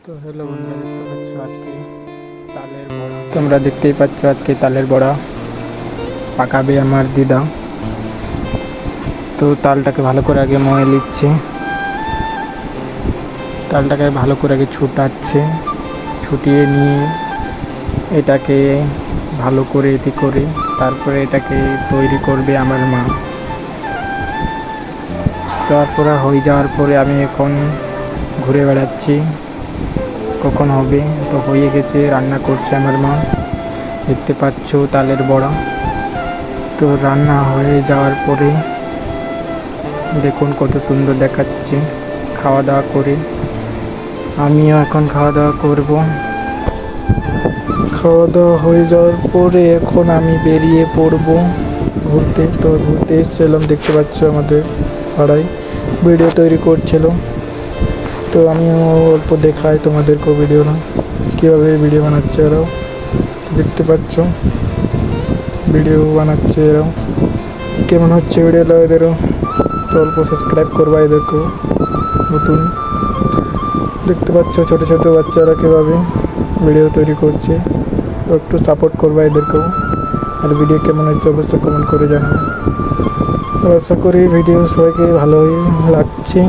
তো হ্যালো বন্ধুরা, দেখতে পাচ্ছ আজকে তালের বড়া। তোমরা দেখতেই পাচ্ছ আজকে তালের বড়া পাকাবে আমার দিদা। তো তালটাকে ভালো করে আগে ময়ে নিচ্ছে, তালটাকে ভালো করে আগে ছুটাচ্ছে, ছুটিয়ে নিয়ে এটাকে ভালো করে এটি করে তারপরে এটাকে তৈরি করবে আমার মা। তারপরে হয়ে যাওয়ার পরে আমি এখন ঘুরে বেড়াচ্ছি কখন হবে। তো হয়ে গেছে, রান্না করছে আমার মা, দেখতে পাচ্ছ তালের বড়া। তো রান্না হয়ে যাওয়ার পরে দেখুন কত সুন্দর দেখাচ্ছে। খাওয়া দাওয়া করে আমিও এখন খাওয়া দাওয়া করব। খাওয়া দাওয়া হয়ে যাওয়ার পরে এখন আমি বেরিয়ে পড়ব ঘুরতে। তো ঘুরতে এসেছিলাম, দেখতে পাচ্ছ আমাদের পাড়ায় ভিডিও তৈরি করছিল। তো আমিও অল্প দেখাই তোমাদেরকেও ভিডিওটা, কীভাবে ভিডিও বানাচ্ছে এরাও। দেখতে পাচ্ছ ভিডিও বানাচ্ছে এরাও, কেমন হচ্ছে ভিডিওটা এদেরও। তো অল্প সাবস্ক্রাইব করবা এদেরকেও, নতুন। দেখতে পাচ্ছ ছোটো ছোটো বাচ্চারা কীভাবে ভিডিও তৈরি করছে, তো একটু সাপোর্ট করবা এদেরকেও। আর ভিডিও কেমন হচ্ছে অবশ্যই কমেন্ট করে জানাবে। আশা করি ভিডিও সবাইকে ভালোই লাগছে।